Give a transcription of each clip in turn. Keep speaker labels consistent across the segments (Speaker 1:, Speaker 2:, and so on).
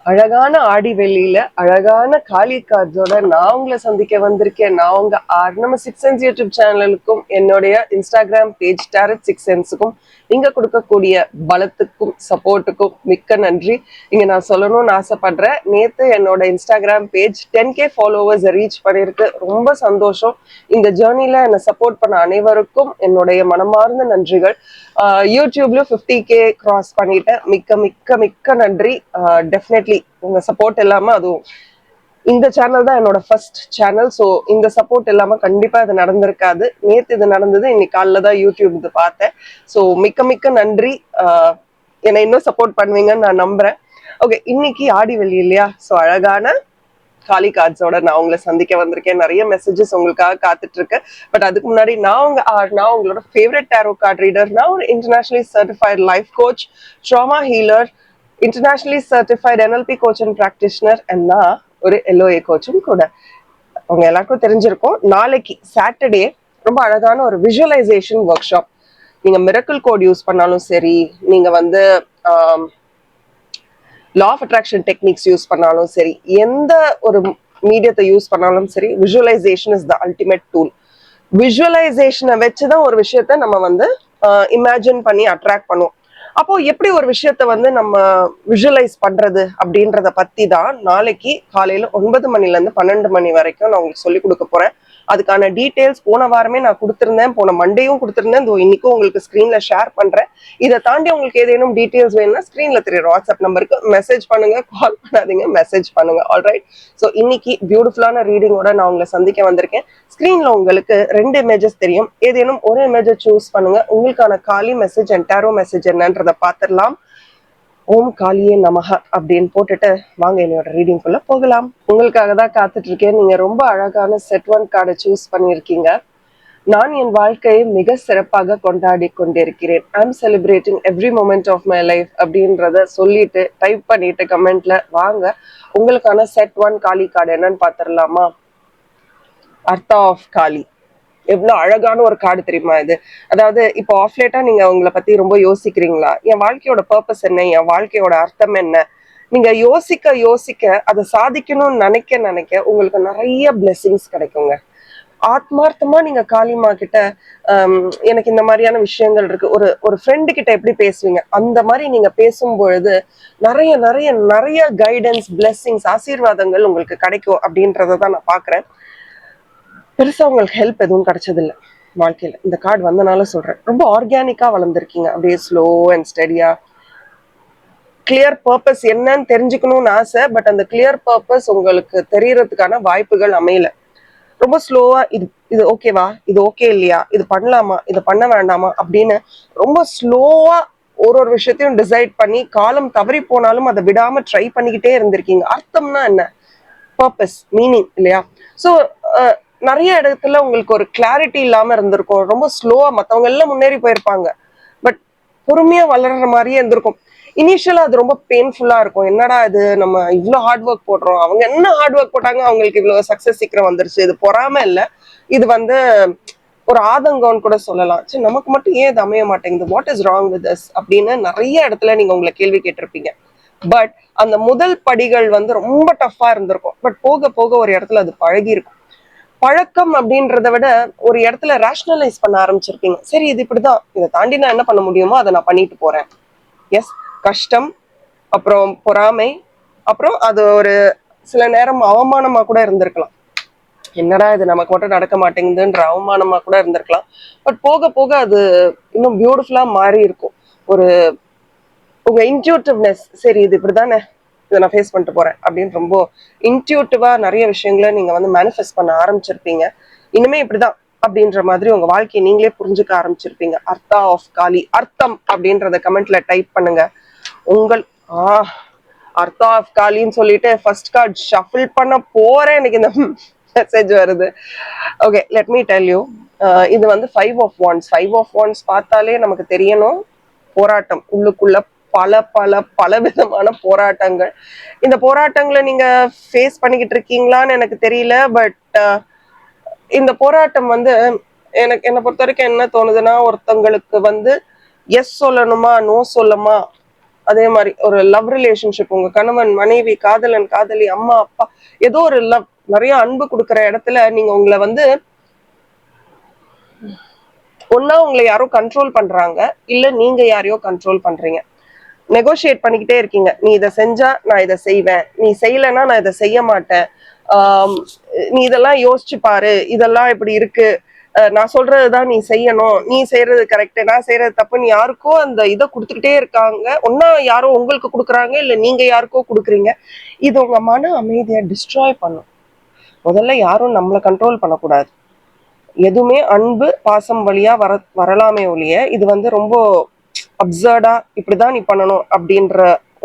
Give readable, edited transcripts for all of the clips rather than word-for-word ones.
Speaker 1: அழகான ஆடி வெள்ளியில அழகான காளி கார்ட்ஸோட நான் உங்களை சந்திக்க வந்திருக்கேன். நான் உங்க நம்ம சிக்ஸ் சென்ஸ் யூடியூப் சேனலுக்கும் என்னுடைய இன்ஸ்டாகிராம் பேஜ் டேரட் சிக்ஸ் சென்ஸுக்கும் நீங்க கொடுக்கக்கூடிய பலத்துக்கும் சப்போர்ட்டுக்கும் மிக்க நன்றி. இங்க நான் சொல்லணும்னு ஆசைப்படுறேன், நேத்து என்னோட Instagram page 10K followers reach பண்ணிருக்கு. ரொம்ப சந்தோஷம். இந்த ஜேர்னில என்னை சப்போர்ட் பண்ண அனைவருக்கும் என்னுடைய மனமார்ந்த நன்றிகள். யூடியூப்ல 50K கிராஸ் பண்ணிட்டேன். மிக்க மிக்க மிக்க நன்றி. டெஃபினெட்லி உங்க சப்போர்ட் இல்லாம, அதுவும் இந்த சேனல் தான் என்னோட ஃபர்ஸ்ட் சேனல். ஸோ இந்த சப்போர்ட் இல்லாம கண்டிப்பா இது நடந்திருக்காது. நேத்து இது நடந்தது, இன்னைக்கு காலைல தான் யூடியூப் இது பார்த்தேன். ஸோ மிக்க மிக்க நன்றி. என்னை இன்னும் சப்போர்ட் பண்ணுவீங்கன்னு நான் நம்புறேன். ஓகே, இன்னைக்கு ஆடி வெள்ளி இல்லையா? ஸோ அழகான காளி கார்ட்ஸோட நான் உங்களை சந்திக்க வந்திருக்கேன். நிறைய மெசேஜஸ் உங்களுக்காக காத்துட்டு இருக்கு. பட் அதுக்கு முன்னாடி நான் உங்களோட ஃபேவரட் டேரோ கார்ட் ரீடர். நான் ஒரு internationally certified life coach, drama healer, internationally certified NLP coach and practitioner, and நான் ஒரு LOA கோச்சும் கூட. அவங்க எல்லாருக்கும் தெரிஞ்சிருக்கும், நாளைக்கு சாட்டர்டே ரொம்ப அழகான ஒரு விஷுவலைசேஷன் ஒர்க் ஷாப். நீங்க மிரக்கிள் கோட் யூஸ் பண்ணாலும் சரி, நீங்க வந்து law of attraction techniques use பண்ணாலும் சரி, எந்த ஒரு மீடியத்தை யூஸ் பண்ணாலும் சரி, visualisation is the ultimate tool. விஷுவலைசேஷனை வச்சுதான் ஒரு விஷயத்த நம்ம வந்து இமேஜின் பண்ணி அட்ராக்ட் பண்ணுவோம். அப்போ எப்படி ஒரு விஷயத்த வந்து நம்ம விஷுவலைஸ் பண்றது அப்படின்றத பத்தி தான் நாளைக்கு காலையில 9 மணில இருந்து 12 மணி வரைக்கும் நான் உங்களுக்கு சொல்லி கொடுக்க போறேன். அதுக்கான டீட்டெயில்ஸ் போன வாரமே நான் கொடுத்திருந்தேன், போன மண்டேயும் கொடுத்திருந்தேன், இன்னைக்கும் உங்களுக்கு ஸ்கிரீன்ல ஷேர் பண்றேன். இதை தாண்டி உங்களுக்கு ஏதேனும் டீட்டெயில்ஸ் வேணும்னா ஸ்கிரீன்ல தெரியும் வாட்ஸ்அப் நம்பருக்கு மெசேஜ் பண்ணுங்க, கால் பண்ணாதீங்க, மெசேஜ் பண்ணுங்க. ஆல்ரைட். ஸோ இன்னைக்கு பியூட்டிஃபுல்லான ரீடிங்கோட நான் உங்களை சந்திக்க வந்திருக்கேன். ஸ்கிரீன்ல உங்களுக்கு 2 இமேஜஸ் தெரியும். ஏதேனும் ஒரு இமேஜை சூஸ் பண்ணுங்க. உங்களுக்கான காலி மெசேஜ் அண்ட் டேரோ மெசேஜ் என்னன்றதை பார்த்துடலாம். ஓம் காளியே நமக அப்படின்னு போட்டுட்டு வாங்க என்னோட ரீடிங்குள்ள போகலாம். உங்களுக்காக தான் காத்துட்டு இருக்கேன். நீங்க ரொம்ப அழகான செட் 1 கார்டை சூஸ் பண்ணியிருக்கீங்க. நான் என் வாழ்க்கையை மிக சிறப்பாக கொண்டாடி கொண்டிருக்கிறேன். I'm celebrating every moment of my life அப்படின்றத சொல்லிட்டு டைப் பண்ணிட்டு கமெண்ட்ல வாங்க. உங்களுக்கான செட் 1 காளி கார்டு என்னன்னு பார்த்துடலாமா? அர்த்தா ஆஃப் காளி. எவ்வளவு அழகான ஒரு கார்டு தெரியுமா இது? அதாவது இப்போ ஆஃப்லேட்டா நீங்க உங்களை பத்தி ரொம்ப யோசிக்கிறீங்களா? என் வாழ்க்கையோட பர்பஸ் என்ன, என் வாழ்க்கையோட அர்த்தம் என்ன? நீங்க யோசிக்க யோசிக்க அதை சாதிக்கணும்னு நினைக்க உங்களுக்கு நிறைய பிளெஸிங்ஸ் கிடைக்குங்க. ஆத்மார்த்தமா நீங்க காளிமா கிட்ட எனக்கு இந்த மாதிரியான விஷயங்கள் இருக்கு, ஒரு ஃப்ரெண்டு கிட்ட எப்படி பேசுவீங்க அந்த மாதிரி நீங்க பேசும் பொழுது நிறைய நிறைய நிறைய கைடன்ஸ், பிளெஸிங்ஸ், ஆசீர்வாதங்கள் உங்களுக்கு கிடைக்கும் அப்படின்றதான் நான் பாக்குறேன். பெருசா உங்களுக்கு ஹெல்ப் எதுவும் கிடைச்சது இல்லை வாழ்க்கையில. இந்த கார்டு வந்தனால சொல்றேன், ரொம்ப ஆர்கானிக்கா வளர்ந்துருக்கீங்க. அப்படியே ஸ்லோ அண்ட் ஸ்டெடியா. கிளியர் பர்பஸ் என்னன்னு தெரிஞ்சுக்கணும்னு ஆசை, பட் அந்த கிளியர் பர்பஸ் உங்களுக்கு தெரியறதுக்கான வாய்ப்புகள் அமையல. ரொம்ப ஸ்லோவா இது இது ஓகேவா, இது ஓகே இல்லையா, இது பண்ணலாமா, இது பண்ண வேண்டாமா அப்படின்னு ரொம்ப ஸ்லோவா ஒரு விஷயத்தையும் டிசைட் பண்ணி காலம் தவறி போனாலும் அதை விடாம ட்ரை பண்ணிக்கிட்டே இருந்திருக்கீங்க. அர்த்தம்னா என்ன, பர்பஸ், மீனிங் இல்லையா? ஸோ நிறைய இடத்துல உங்களுக்கு ஒரு கிளாரிட்டி இல்லாம இருந்திருக்கும். ரொம்ப ஸ்லோவா மற்றவங்க எல்லாம் முன்னேறி போயிருப்பாங்க, பட் பொறுமையா வளர்ற மாதிரியே இருந்திருக்கும். இனிஷியலா அது ரொம்ப பெயின்ஃபுல்லா இருக்கும். என்னடா இது, நம்ம இவ்வளவு ஹார்ட் ஒர்க் போடுறோம், அவங்க என்ன ஹார்ட் ஒர்க் போட்டாங்க, அவங்களுக்கு இவ்வளவு சக்சஸ் சீக்கிரம் வந்துருச்சு. இது பொறாம இல்ல, இது வந்து ஒரு ஆதங்கம்னு கூட சொல்லலாம். சரி, நமக்கு மட்டும் ஏன் இது அமைய மாட்டேங்குது, what is wrong with us அப்படின்னு நிறைய இடத்துல நீங்க உங்களை கேள்வி கேட்டிருப்பீங்க. பட் அந்த முதல் படிகள் வந்து ரொம்ப டஃப்பா இருந்திருக்கும். பட் போக போக ஒரு இடத்துல அது பழகி இருக்கும். பழக்கம் அப்படின்றத விட ஒரு இடத்துல ரேஷனலைஸ் பண்ண ஆரம்பிச்சிருப்பீங்க. சரி, இது இப்படிதான், இதை தாண்டி நான் என்ன பண்ண முடியுமோ அதை நான் பண்ணிட்டு போறேன். எஸ், கஷ்டம், அப்புறம் பொறாமை, அப்புறம் அது ஒரு சில நேரம் அவமானமா கூட இருந்திருக்கலாம். என்னடா இது நமக்கு மட்டும் நடக்க மாட்டேங்குதுன்ற அவமானமா கூட இருந்திருக்கலாம். பட் போக போக அது இன்னும் பியூட்டிஃபுல்லா மாறி இருக்கும். ஒரு உங்க இன்ட்யூட்டிவ்னஸ், சரி இது இப்படிதானே, இதை நான் ஃபேஸ் பண்ணிட்டு போறேன் அப்படின்னு ரொம்ப இன்ட்யூட்டிவா நிறைய விஷயங்களை நீங்க வந்து மேனிஃபெஸ்ட் பண்ண ஆரம்பிச்சிருப்பீங்க. இனிமே இப்படிதான் அப்படின்ற மாதிரி உங்க வாழ்க்கையை நீங்களே புரிஞ்சுக்க ஆரம்பிச்சிருப்பீங்க. அர்த்தா ஆஃப் காளி, அர்த்தம் அப்படின்றத கமெண்ட்ல டைப் பண்ணுங்க. உங்கள் அர்த்தா ஆஃப் காளின்னு சொல்லிட்டு ஃபர்ஸ்ட் கார்டு ஷஃபிள் பண்ண போறேன், எனக்கு இந்த மெசேஜ் வருது. Okay, let me tell you. இது வந்து 5 of wands. 5 of wands பார்த்தாலே நமக்கு தெரியணும், போராட்டம் உள்ளுக்குள்ள, பல பல பல விதமான போராட்டங்கள். இந்த போராட்டங்களை நீங்க ஃபேஸ் பண்ணிக்கிட்டு இருக்கீங்களான்னு எனக்கு தெரியல. பட் இந்த போராட்டம் வந்து என்னை பொறுத்த வரைக்கும் என்ன தோணுதுன்னா, ஒருத்தங்களுக்கு வந்து எஸ் சொல்லணுமா நோ சொல்லமா அதே மாதிரி ஒரு லவ் ரிலேஷன்ஷிப், உங்க கணவன் மனைவி, காதலன் காதலி, அம்மா அப்பா, ஏதோ ஒரு லவ், நிறைய அன்பு கொடுக்குற இடத்துல நீங்க உங்களை வந்து ஒன்னா உங்களை யாரோ கண்ட்ரோல் பண்றாங்க, இல்ல நீங்க யாரையோ கண்ட்ரோல் பண்றீங்க. நெகோஷியேட் பண்ணிக்கிட்டே இருக்கீங்க. நீ இதை செஞ்சா நான் இதை செய்வேன், நீ செய்யலைன்னா நான் இதை செய்ய மாட்டேன், நீ இதெல்லாம் யோசிச்சு பாரு, இதெல்லாம் இப்படி இருக்கு, நான் சொல்றதுதான் நீ செய்யணும், நீ செய்யறது கரெக்ட், நான் செய்யறது தப்புன்னு யாருக்கோ அந்த இதை கொடுத்துக்கிட்டே இருக்காங்க. ஒன்னா யாரோ உங்களுக்கு கொடுக்குறாங்க, இல்ல நீங்க யாருக்கோ கொடுக்குறீங்க. இது உங்க மன அமைதியை டிஸ்ட்ராய் பண்ணும். முதல்ல யாரும் நம்மளை கண்ட்ரோல் பண்ணக்கூடாது. எதுவுமே அன்பு பாசம் வழியா வரலாமே ஒழிய இது வந்து ரொம்ப அப்சர்டா இப்படிதான் நீ பண்ணணும் அப்படின்ற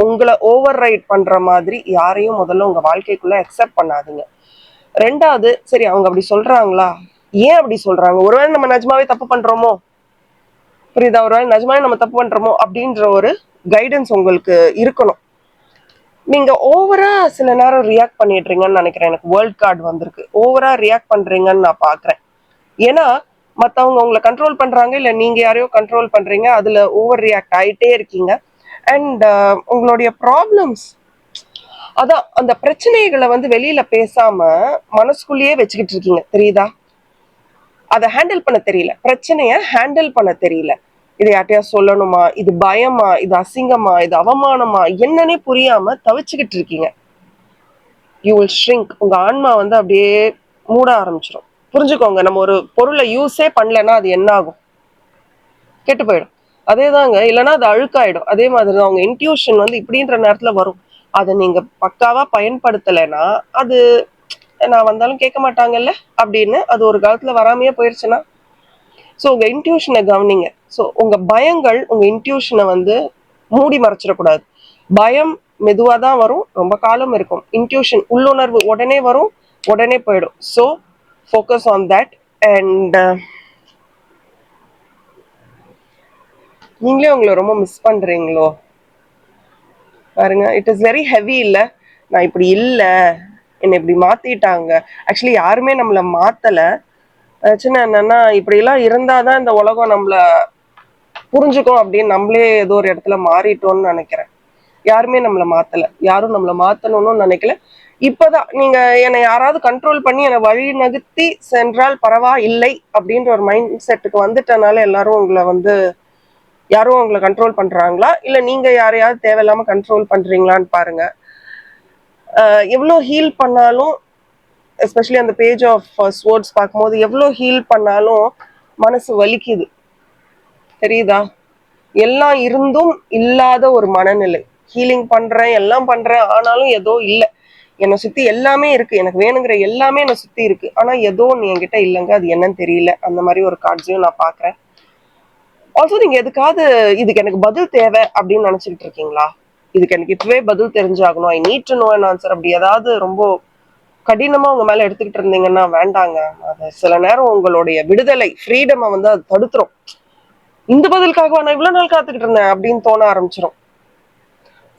Speaker 1: உங்களை ஓவர் ரைட் பண்ற மாதிரி யாரையும் முதல்ல உங்க வாழ்க்கைக்குள்ள அக்செப்ட் பண்ணாதீங்க. ரெண்டாவது, சரி அவங்க அப்படி சொல்றாங்களா, ஏன் அப்படி சொல்றாங்க, ஒருவேளை நம்ம நிஜமாவே தப்பு பண்றோமோ, புரியுதா, ஒருவேளை நிஜமாவே நம்ம தப்பு பண்றோமோ அப்படின்ற ஒரு கைடன்ஸ் உங்களுக்கு இருக்கணும். நீங்க ஓவரா சில நேரம் ரியாக்ட் பண்ணிடுறீங்கன்னு நினைக்கிறேன். எனக்கு வேர்ல்ட் கார்டு வந்திருக்கு. ஓவரா ரியாக்ட் பண்றீங்கன்னு நான் பாக்குறேன். ஏன்னா மத்தவங்க உங்களை கண்ட்ரோல் பண்றாங்க, இல்ல நீங்க யாரையோ கண்ட்ரோல் பண்றீங்க, அதுல ஓவர் ரியாக்ட் ஆயிட்டே இருக்கீங்க. அண்ட் உங்களுடைய ப்ராப்ளம்ஸ், அதான் அந்த பிரச்சனைகளை வந்து வெளியில பேசாம மனசுக்குள்ளேயே வச்சுக்கிட்டு இருக்கீங்க, தெரியுதா? அதை ஹேண்டில் பண்ண தெரியல, பிரச்சனைய ஹேண்டில் பண்ண தெரியல. இதை யார்ட்டையா சொல்லணுமா, இது பயமா, இது அசிங்கமா, இது அவமானமா, என்னன்னே புரியாம தவிச்சுக்கிட்டு இருக்கீங்க. You will shrink. உங்க ஆன்மா வந்து அப்படியே மூட ஆரம்பிச்சிடும். புரிஞ்சுக்கோங்க, நம்ம ஒரு பொருளை யூஸே பண்ணலன்னா அது என்ன ஆகும்? கெட்டு போயிடும். அதேதாங்க, இல்லைன்னா அது அழுக்காயிடும். அதே மாதிரிதான் உங்க இன்ட்யூஷன் வந்து இப்படின்ற நேரத்துல வரும். அதை நீங்க பக்காவா பயன்படுத்தலைன்னா அது நான் வந்தாலும் கேட்க மாட்டாங்கல்ல அப்படின்னு அது ஒரு காலத்துல வராமையே போயிருச்சுன்னா. ஸோ உங்க இன்ட்யூஷனை கவனிங்க. ஸோ உங்க பயங்கள் உங்க இன்ட்யூஷனை வந்து மூடி மறைச்சிடக்கூடாது. பயம் மெதுவா தான் வரும், ரொம்ப காலம் இருக்கும். இன்ட்யூஷன் உள்ளுணர்வு உடனே வரும், உடனே போயிடும். So focus on that. And நீங்களே உங்களை ரொம்ப மிஸ் பண்றீங்களோ பாருங்க. It is very heavy. இல்ல நான் இப்படி இல்ல, என்னை இப்படி மாத்திட்டாங்க. ஆக்சுவலி யாருமே நம்மளை மாத்தல. சின்ன என்னன்னா இப்படி எல்லாம் இருந்தாதான் இந்த உலகம் நம்மள புரிஞ்சுக்கும் அப்படின்னு நம்மளே ஏதோ ஒரு இடத்துல மாறிட்டோம்னு நினைக்கிறேன். யாருமே நம்மளை மாத்தல, யாரும் நம்மளை மாத்தணும்னு நினைக்கல. இப்பதான் நீங்க என்னை யாராவது கண்ட்ரோல் பண்ணி என்னை வழி நகர்த்தி சென்றால் பரவா இல்லை அப்படின்ற ஒரு மைண்ட் செட்டுக்கு வந்துட்டனால எல்லாரும் உங்களை வந்து யாரும் உங்களை கண்ட்ரோல் பண்றாங்களா, இல்ல நீங்க யாரையாவது தேவையில்லாம கண்ட்ரோல் பண்றீங்களான்னு பாருங்க. எவ்வளோ ஹீல் பண்ணாலும், எஸ்பெஷலி அந்த பேஜ் ஆஃப் ஸ்வோர்ட்ஸ் பார்க்கும்போது எவ்வளோ ஹீல் பண்ணாலும் மனசு வலிக்குது, தெரியுதா? எல்லாம் இருந்தும் இல்லாத ஒரு மனநிலை. ஹீலிங் பண்றேன், எல்லாம் பண்றேன், ஆனாலும் ஏதோ இல்லை. என்னை சுத்தி எல்லாமே இருக்கு, எனக்கு வேணுங்கிற எல்லாமே என்னை சுத்தி இருக்கு, ஆனா ஏதோ நீ என்கிட்ட இல்லைங்க, அது என்னன்னு தெரியல. அந்த மாதிரி ஒரு காட்சியும் நான் பாக்குறேன். ஆல்சோ நீங்க எதுக்காவது இதுக்கு எனக்கு பதில் தேவை அப்படின்னு நினைச்சுக்கிட்டு இருக்கீங்களா? இதுக்கு எனக்கு இப்பவே பதில் தெரிஞ்சாகணும், I need to know an answer, அப்படி ஏதாவது ரொம்ப கடினமா உங்க மேல எடுத்துக்கிட்டு இருந்தீங்கன்னா வேண்டாங்க. அது சில நேரம் உங்களுடைய விடுதலை, ஃப்ரீடமை வந்து அது தடுத்துரும். இந்த பதிலுக்காக நான் இவ்வளவு நாள் காத்துக்கிட்டு இருந்தேன் அப்படின்னு தோண ஆரம்பிச்சிடும்.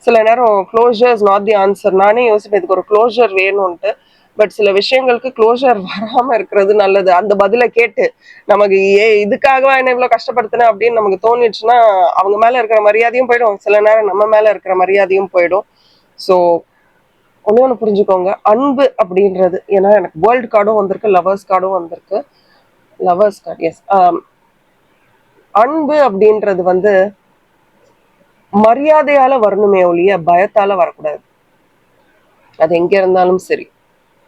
Speaker 1: சில நேரம் closure is not the answer. நானே யோசிப்பேன் இதுக்கு ஒரு க்ளோஷர் வேணும்ன்ட்டு. பட் சில விஷயங்களுக்கு க்ளோஷர் வராம இருக்கிறது நல்லது. அந்த பதிலை கேட்டு நமக்கு இதுக்காகவா என்ன இவ்வளவு கஷ்டப்படுத்தினேன் அப்படின்னு நமக்கு தோணிடுச்சுன்னா அவங்க மேல இருக்கிற மரியாதையும் போயிடும், சில நேரம் நம்ம மேல இருக்கிற மரியாதையும் போயிடும். ஸோ ஒண்ணு புரிஞ்சுக்கோங்க, அன்பு அப்படின்றது, ஏன்னா எனக்கு வேர்ல்டு கார்டும் வந்திருக்கு, லவர்ஸ் கார்டும் வந்திருக்கு. Lovers card, yes. அன்பு அப்படின்றது வந்து மரியாதையால வரணுமே ஒழிய பயத்தால வரக்கூடாது. அது எங்க இருந்தாலும் சரி,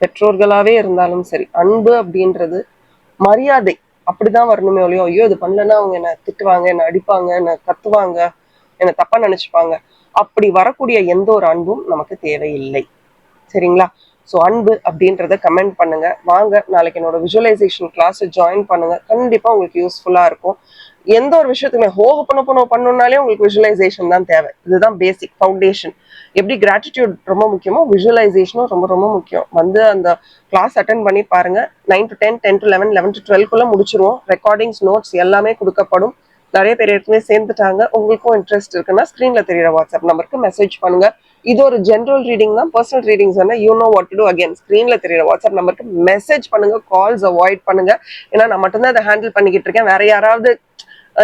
Speaker 1: பெற்றோர்களாவே இருந்தாலும் சரி, அன்பு அப்படின்றது மரியாதை அப்படிதான் வரணுமே ஒழிய ஐயோ இது பண்ணலன்னா அவங்க என்னை திட்டுவாங்க, என்னை அடிப்பாங்க, என்னை கத்துவாங்க, என்னை தப்பா நினைச்சுப்பாங்க, அப்படி வரக்கூடிய எந்த ஒரு அன்பும் நமக்கு தேவையில்லை. சரிங்களா? ஸோ அன்பு அப்படின்றத கமெண்ட் பண்ணுங்க. வாங்க நாளைக்கு என்னோட விஜுவலைசேஷன் கிளாஸ் ஜாயின் பண்ணுங்க, கண்டிப்பா உங்களுக்கு யூஸ்ஃபுல்லா இருக்கும். எந்த ஒரு விஷயத்துக்குமே பண்ணணும்னாலே உங்களுக்கு விஜுவலைசேஷன் தான் தேவை. இதுதான் பேசிக் ஃபவுண்டேஷன். எப்படி கிராட்டிடியூட் ரொம்ப முக்கியமோ விஜுவலைசேஷனும் ரொம்ப ரொம்ப முக்கியம். வந்து அந்த கிளாஸ் அட்டென்ட் பண்ணி பாருங்க. 9 to 10, 10 to 11, 11 to 12 முடிச்சிருவோம். ரெக்கார்டிங்ஸ், நோட்ஸ் எல்லாமே கொடுக்கப்படும். நிறைய பேர் ஏற்கனவே சேர்ந்துட்டாங்க. உங்களுக்கும் இன்ட்ரெஸ்ட் இருக்குன்னா ஸ்க்ரீன்ல தெரியுற வாட்ஸ்அப் நம்பருக்கு மெசேஜ் பண்ணுங்க. இது ஒரு ஜென்ரல் ரீடிங் தான். பர்சனல் ரீடிங்ஸ் வந்து you know what to do, again ஸ்க்ரீன்ல தெரியுற வாட்ஸ்அப் நம்பருக்கு மெசேஜ் பண்ணுங்க. கால்ஸ் அவாய்ட் பண்ணுங்க. ஏன்னா நான் மட்டும்தான் அதை ஹேண்டில் பண்ணிக்கிட்டு இருக்கேன். வேற யாராவது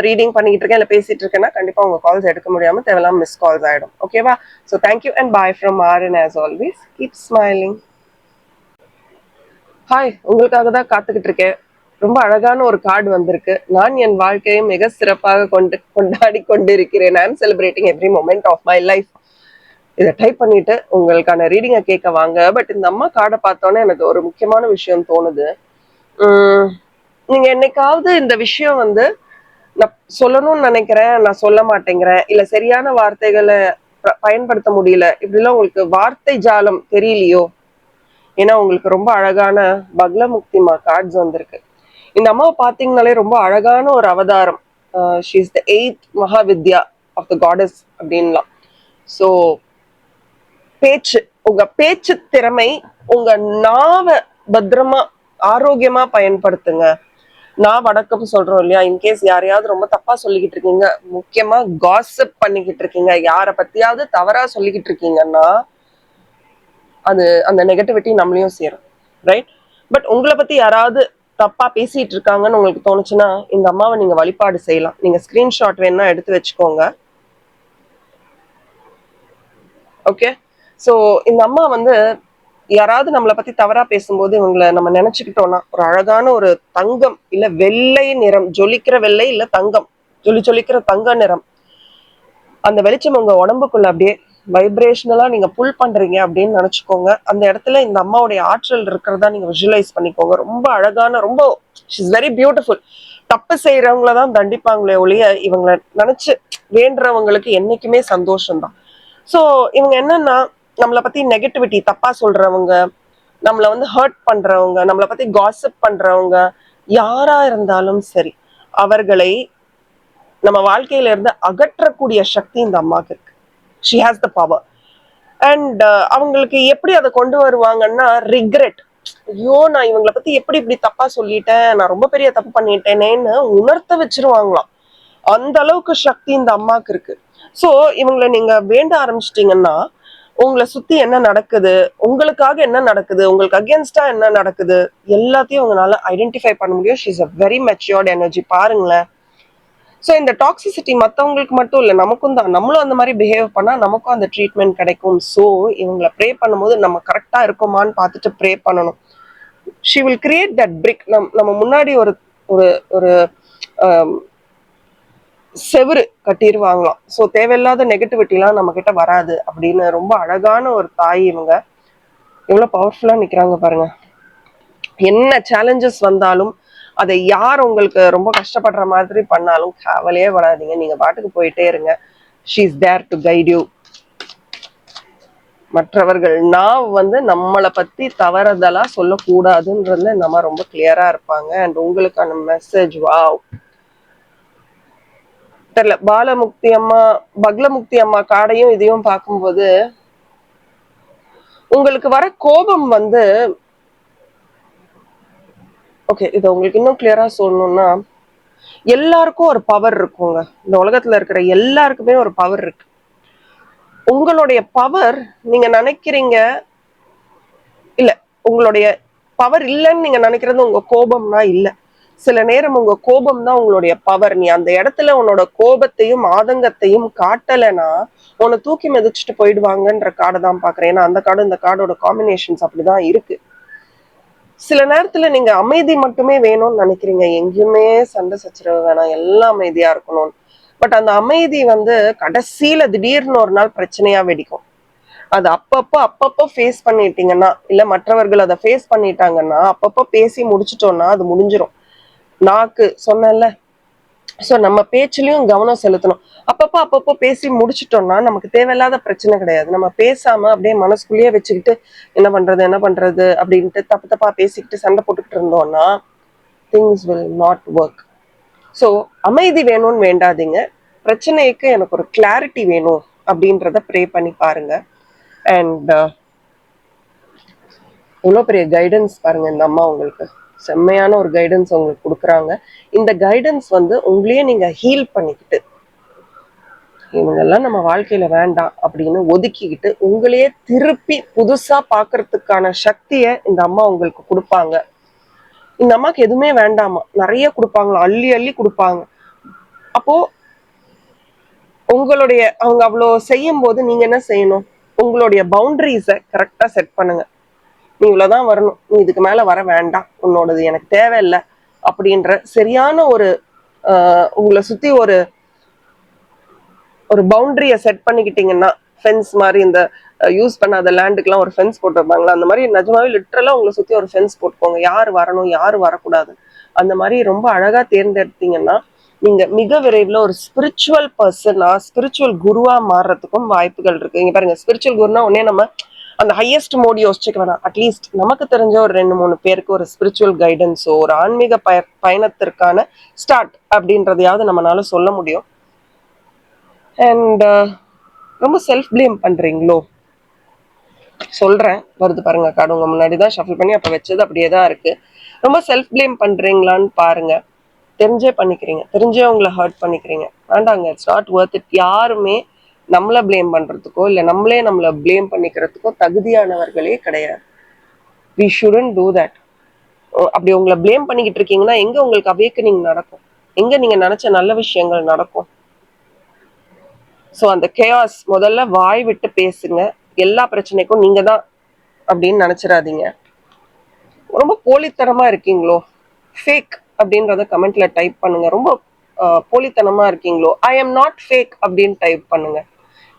Speaker 1: ரீடிங் பண்ணிட்டு இருக்கேன் இல்லை பேசிட்டு இருக்கேன்னா கண்டிப்பா உங்க கால்ஸ் எடுக்க முடியாம தேவையில்லாம மிஸ் கால்ஸ் ஆயிடும். ஓகேவா? So thank you and bye from RN. As always keep smiling. Hi, உங்களுக்காக தான் காத்துக்கிட்டு இருக்கேன். ரொம்ப அழகான ஒரு கார்டு வந்திருக்கு. நான் என் வாழ்க்கையை மிக சிறப்பாக கொண்டாடி கொண்டிருக்கிறேன். I am celebrating every moment of my life. இதை டைப் பண்ணிட்டு உங்களுக்கான ரீடிங்கை கேட்க வாங்க. பட் இந்த அம்மா கார்டை பார்த்தோன்னே எனக்கு ஒரு முக்கியமான விஷயம் தோணுது. நீங்க என்னைக்காவது இந்த விஷயம் வந்து நான் சொல்லணும்னு நினைக்கிறேன், நான் சொல்ல மாட்டேங்கிறேன், இல்ல சரியான வார்த்தைகளை பயன்படுத்த முடியல, இப்படிலாம் உங்களுக்கு வார்த்தை ஜாலம் தெரியலையோ? ஏன்னா உங்களுக்கு ரொம்ப அழகான பக்லமுக்திமா கார்ட்ஸ் வந்திருக்கு. இந்த அம்மாவை பார்த்தீங்கனாலே ரொம்ப அழகான ஒரு அவதாரம். She is the 8th Mahavidya of the goddess அப்படின்லாம். ஸோ பேச்சு, உங்க பேச்சு திறமை, உங்க நாவை பத்திரமா ஆரோக்கியமா பயன்படுத்துங்க. நான் வடக்கம் சொல்றோம் இல்லையா, இன்கேஸ் யாரையாவது ரொம்ப தப்பா சொல்லிக்கிட்டு இருக்கீங்க, முக்கியமா காசிப் பண்ணிக்கிட்டு இருக்கீங்க, யாரை பத்தியாவது தவறா சொல்லிக்கிட்டு இருக்கீங்கன்னா அது அந்த நெகட்டிவிட்டி நம்மளையும் சேரும், ரைட்? பட் உங்களை பத்தி யாராவது தப்பா பேசிட்டு இருக்காங்கன்னு உங்களுக்கு தோணுச்சுன்னா இந்த அம்மாவை நீங்க வழிபாடு செய்யலாம். நீங்க ஸ்கிரீன்ஷாட் வேணா எடுத்து வச்சுக்கோங்க. ஓகே, ஸோ இந்த அம்மா வந்து யாராவது நம்மளை பத்தி தவறா பேசும்போது இவங்களை நம்ம நினைச்சுக்கிட்டோம்னா ஒரு அழகான ஒரு தங்கம் இல்ல வெள்ளை நிறம், ஜொலிக்கிற வெள்ளை இல்ல தங்கம், ஜொலிக்கிற தங்க நிறம், அந்த வெளிச்சம் உங்க உடம்புக்குள்ள அப்படியே வைப்ரேஷனலா நீங்க புல் பண்றீங்க அப்படின்னு நினைச்சுக்கோங்க. அந்த இடத்துல இந்த அம்மாவுடைய ஆற்றல் இருக்கிறதா நீங்க விஷுவலைஸ் பண்ணிக்கோங்க. ரொம்ப அழகான, ரொம்ப ஷீஸ் வெரி பியூட்டிஃபுல். தப்பு செய்யறவங்களதான் தண்டிப்பாங்களே ஒழிய இவங்களை நினைச்சு வேண்டுறவங்களுக்கு என்னைக்குமே சந்தோஷம்தான். ஸோ இவங்க என்னன்னா நம்மளை பத்தி நெகட்டிவிட்டி தப்பா சொல்றவங்க, நம்மளை வந்து ஹர்ட் பண்றவங்க, நம்மளை பத்தி காசிப் பண்றவங்க யாரா இருந்தாலும் சரி, அவர்களை நம்ம வாழ்க்கையில இருந்து அகற்றக்கூடிய சக்தி இந்த அம்மாவுக்கு இருக்கு. She has the power. And அவங்களுக்கு எப்படி அதை கொண்டு வருவாங்கன்னா ரிக்ரெட், ஐயோ நான் இவங்களை பத்தி எப்படி இப்படி தப்பா சொல்லிட்டேன், நான் ரொம்ப பெரிய தப்பு பண்ணிட்டேனேன்னு உணர்த்த வச்சிருவாங்களாம். அந்த அளவுக்கு சக்தி இந்த அம்மாவுக்கு இருக்கு. ஸோ இவங்களை நீங்க வேண்ட ஆரம்பிச்சிட்டீங்கன்னா உங்களை சுத்தி என்ன நடக்குது, உங்களுக்காக என்ன நடக்குது, உங்களுக்கு அகேன்ஸ்டா என்ன நடக்குது, எல்லாத்தையும் உங்களால ஐடென்டிஃபை பண்ண முடியும். She is a very matured energy. பாருங்களேன். ஸோ இந்த டாக்ஸிசிட்டி மற்றவங்களுக்கு மட்டும் இல்லை, நமக்கும் தான். நம்மளும் அந்த மாதிரி பிஹேவ் பண்ணா நமக்கும் அந்த ட்ரீட்மெண்ட் கிடைக்கும். ஸோ இவங்களை ப்ரே பண்ணும்போது நம்ம கரெக்டா இருக்குமான்னு பார்த்துட்டு ப்ரே பண்ணணும். ஷி வில் கிரியேட் தட் பிரிக். நம்ம முன்னாடி ஒரு ஒரு ஒரு செவுரு கட்டிடுவாங்களாம். ஸோ தேவையில்லாத நெகட்டிவிட்டிலாம் நம்ம கிட்ட வராது அப்படின்னு. ரொம்ப அழகான ஒரு தாய் இவங்க. எவ்வளவு பவர்ஃபுல்லா நிக்கிறாங்க பாருங்க. என்ன சேலஞ்சஸ் வந்தாலும் அதை யார் உங்களுக்கு ரொம்ப கஷ்டப்படுற மாதிரி பண்ணாலும் கவலையே படாதீங்க, நீங்க பாட்டுக்கு போயிட்டே இருங்க. She is there to guide you. மற்றவர்கள் நான் வந்து நம்மளை பத்தி தவறுதலா சொல்லக்கூடாதுன்றதுல நம்ம ரொம்ப கிளியரா இருப்பாங்க. அண்ட் உங்களுக்கான மெசேஜ் வாவ் தெரியல. பாலமுக்தி அம்மா, பக்லமுக்தி அம்மா காடையும் இதையும் பார்க்கும்போது உங்களுக்கு வர கோபம் வந்து, ஓகே இதை உங்களுக்கு இன்னும் கிளியரா சொல்லணும்னா, எல்லாருக்கும் ஒரு பவர் இருக்குங்க. இந்த உலகத்துல இருக்கிற எல்லாருக்குமே ஒரு பவர் இருக்கு. உங்களுடைய பவர் நீங்க நினைக்கிறீங்க இல்ல, உங்களுடைய பவர் இல்லைன்னு நீங்க நினைக்கிறது உங்க கோபம்னா இல்ல. சில நேரம் உங்க கோபம் தான் உங்களுடைய பவர். நீ அந்த இடத்துல உன்னோட கோபத்தையும் ஆதங்கத்தையும் காட்டலைன்னா உன்னை தூக்கி மிதிச்சுட்டு போயிடுவாங்கன்ற கார்டை தான் பாக்குறேன். ஏன்னா அந்த கார்டு இந்த கார்டோட காம்பினேஷன்ஸ் அப்படிதான் இருக்கு. சில நேரத்துல நீங்க அமைதி மட்டுமே வேணும்னு நினைக்கிறீங்க, எங்கேயுமே சண்டை சச்சரவு வேணாம், எல்லாம் அமைதியா இருக்கணும். பட் அந்த அமைதி வந்து கடைசியில திடீர்னு ஒரு நாள் பிரச்சனையா வெடிக்கும். அது அப்பப்போ ஃபேஸ் பண்ணிட்டீங்கன்னா, இல்ல மற்றவர்கள் அதை ஃபேஸ் பண்ணிட்டாங்கன்னா, அப்பப்போ பேசி முடிச்சிட்டோம்னா அது முடிஞ்சிடும். நாக்கு சொன்னேன்ல, ஸோ நம்ம பேச்சுலயும் கவனம் செலுத்தணும். அப்பப்போ பேசி முடிச்சிட்டோம்னா நமக்கு தேவையில்லாத பிரச்சனை கிடையாது. நம்ம பேசாம அப்படியே மனசுக்குள்ளேயே வச்சுக்கிட்டு என்ன பண்றது அப்படின்ட்டு தப்பா பேசிக்கிட்டு சண்டை போட்டுக்கிட்டு இருந்தோம்னா things will not work. So அமைதி வேணும்னு வேண்டாதீங்க, பிரச்சனைக்கு எனக்கு ஒரு கிளாரிட்டி வேணும் அப்படின்றத ப்ரே பண்ணி பாருங்க. அண்ட் இவ்வளோ பெரிய கைடன்ஸ் பாருங்க, இந்த அம்மா உங்களுக்கு செம்மையான ஒரு கைடன்ஸ் உங்களுக்கு கொடுக்குறாங்க. இந்த கைடன்ஸ் வந்து உங்களையே நீங்க ஹீல் பண்ணிக்கிட்டு, இவங்கெல்லாம் நம்ம வாழ்க்கையில வேண்டாம் அப்படின்னு ஒதுக்கிக்கிட்டு உங்களையே திருப்பி புதுசா பாக்குறதுக்கான சக்தியை இந்த அம்மா உங்களுக்கு கொடுப்பாங்க. இந்த அம்மாக்கு எதுவுமே வேண்டாமா, நிறைய கொடுப்பாங்களா, அள்ளி அள்ளி கொடுப்பாங்க. அப்போ உங்களுடைய அவங்க அவ்வளோ செய்யும் போது நீங்க என்ன செய்யணும், உங்களுடைய பவுண்டரிஸை கரெக்டா செட் பண்ணுங்க. நீ இவ்வளவுதான் வரணும், நீ இதுக்கு மேல வர வேண்டாம், உன்னோடது எனக்கு தேவையில்லை அப்படின்ற சரியான ஒரு உங்களை சுத்தி ஒரு ஒரு பவுண்டரியை செட் பண்ணிக்கிட்டீங்கன்னா, ஃபென்ஸ் மாதிரி இந்த யூஸ் பண்ணாத லேண்டுக்கெல்லாம் ஒரு ஃபென்ஸ் போட்டிருப்பாங்களா, அந்த மாதிரி நிஜமாவே லிட்டரலா உங்களை சுத்தி ஒரு ஃபென்ஸ் போட்டுக்கோங்க. யார் வரணும் யார் வரக்கூடாது அந்த மாதிரி ரொம்ப அழகா தேர்ந்தெடுத்தீங்கன்னா நீங்க மிக விரைவில் ஒரு ஸ்பிரிச்சுவல் பர்சனா ஸ்பிரிச்சுவல் குருவா மாறுறதுக்கும் வாய்ப்புகள் இருக்கு. இங்க பாருங்க, ஸ்பிரிச்சுவல் குருனா உடனே நம்ம அந்த ஹையஸ்ட் மோடி யோசிச்சுக்க வேணாம். அட்லீஸ்ட் நமக்கு தெரிஞ்ச ஒரு 2-3 பேருக்கு ஒரு ஸ்பிரிச்சுவல் கைடன்ஸோ ஒரு ஆன்மீக பயணத்திற்கான ஸ்டார்ட் அப்படின்றதையாவது நம்மளால சொல்ல முடியும். அண்ட் ரொம்ப செல்ஃப் பிளேம் பண்றீங்களோ, சொல்றேன் வருது பாருங்க கார்டு உங்க முன்னாடிதான் ஷஃபில் பண்ணி அப்ப வச்சது அப்படியே தான் இருக்கு. ரொம்ப செல்ஃப் பிளேம் பண்றீங்களான்னு பாருங்க. தெரிஞ்சே பண்ணிக்கிறீங்க, தெரிஞ்சே உங்களை ஹர்ட் பண்ணிக்கிறீங்க. வேண்டாங்க, இட்ஸ் நாட் வர்த் இட். யாருமே நம்மளை பிளேம் பண்றதுக்கோ இல்லை நம்மளை பிளேம் பண்ணிக்கிறதுக்கோ தகுதியானவர்களே கிடையாது. We shouldn't do that. அப்படி உங்களை பிளேம் பண்ணிக்கிட்டு இருக்கீங்கன்னா எங்க உங்களுக்கு அவேக்கனிங் நடக்கும், எங்க நீங்க நினைச்ச நல்ல விஷயங்கள் நடக்கும்? ஸோ அந்த கேஆஸ் முதல்ல வாய் விட்டு பேசுங்க. எல்லா பிரச்சனைக்கும் நீங்க தான் அப்படின்னு நினைச்சிடாதீங்க. ரொம்ப போலித்தனமா இருக்கீங்களோ, ஃபேக் அப்படின்றத கமெண்ட்ல டைப் பண்ணுங்க. ரொம்ப போலித்தனமா இருக்கீங்களோ, ஐ எம் நாட் ஃபேக் அப்படின்னு டைப் பண்ணுங்க.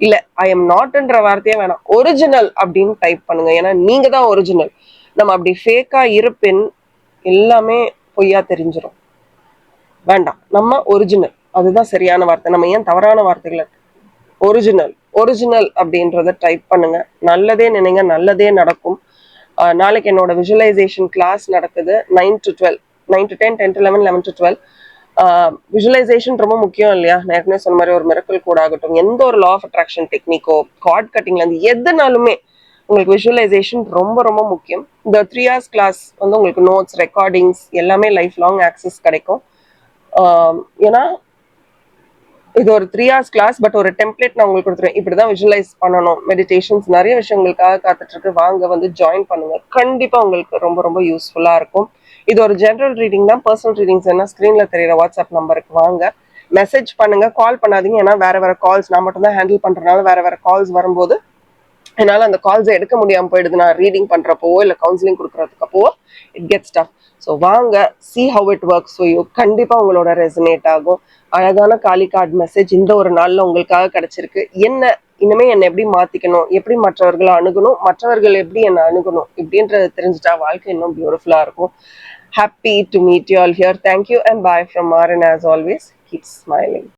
Speaker 1: இல்ல ஐ எம் நாட்ன்ற வார்த்தையே வேணாம், ஒரிஜினல் அப்படின்னு டைப் பண்ணுங்க. ஏன்னா நீங்க தான் ஒரிஜினல். நம்ம அப்படி ஃபேக்கா இருப்பின் எல்லாமே பொய்யா தெரிஞ்சிடும். வேண்டாம், நம்ம ஒரிஜினல், அதுதான் சரியான வார்த்தை. நம்ம ஏன் தவறான வார்த்தைகளை ஒரிஜினல் ஒரிஜினல் அப்படின்றத டைப் பண்ணுங்க. நல்லதே நினைங்க, நல்லதே நடக்கும். நாளைக்கு என்னோட விஜுவலைசேஷன் கிளாஸ் நடக்குது 9 to 12, 9 to 10, 10 to 11, 11 to 12. Visualisation ரொம்ப முக்கியம் இல்லையா? நான் ஏற்கனவே சொன்ன மாதிரி ஒரு மிரக்கல் கூட ஆகட்டும், எந்த ஒரு லா ஆஃப் அட்ராக்ஷன் டெக்னிக்கோ கார்ட் கட்டிங்ல இருந்து எதுனாலுமே உங்களுக்கு விஜுவலைசேஷன் ரொம்ப ரொம்ப முக்கியம். இந்த 3 hours கிளாஸ் வந்து உங்களுக்கு நோட்ஸ் ரெக்கார்டிங்ஸ் எல்லாமே லைஃப் லாங் ஆக்சஸ் கிடைக்கும். ஏன்னா இது ஒரு 3 hours கிளாஸ், பட் ஒரு டெம்ப்ளேட் நான் உங்களுக்கு கொடுத்துருவேன். இப்படிதான் விஜுவலைஸ் பண்ணணும். மெடிடேஷன்ஸ் நிறைய விஷயங்களுக்காக காத்துட்டு இருக்கு. வாங்க வந்து ஜாயின் பண்ணுங்க. கண்டிப்பா உங்களுக்கு ரொம்ப ரொம்ப யூஸ்ஃபுல்லா இருக்கும். இது ஒரு ஜெனரல் ரீடிங் தான். பர்சனல் ரீடிங்ஸ் என்ன ஸ்கிரீன்ல தெரியுற வாட்ஸ்அப் நம்பருக்கு வாங்க, மெசேஜ் பண்ணுங்க, கால் பண்ணாதீங்க. ஏன்னா வேற கால்ஸ் நான் மட்டும் தான் ஹேண்டில் பண்றதுனால வேற கால்ஸ் வரும்போது என்னால் அந்த கால்ஸை எடுக்க முடியாமல் போயிடுது. நான் ரீடிங் பண்ணுறப்போ இல்லை கவுன்சிலிங் கொடுக்குறதுக்கப்போ இட் கெட்ஸ் டஃப். ஸோ வாங்க, see how it works for you. கண்டிப்பாக உங்களோட ரெசனேட் ஆகும். அழகான காலி கார்டு மெசேஜ் இந்த ஒரு நாளில் உங்களுக்காக கிடைச்சிருக்கு. இனிமே என்னை எப்படி மாற்றிக்கணும், எப்படி மற்றவர்களை அணுகணும், மற்றவர்கள் எப்படி என்னை அணுகணும் இப்படின்றது தெரிஞ்சுட்டா வாழ்க்கை இன்னும் பியூட்டிஃபுல்லாக இருக்கும். Happy to meet you all here. Thank you and bye from Marin as always. Keep smiling.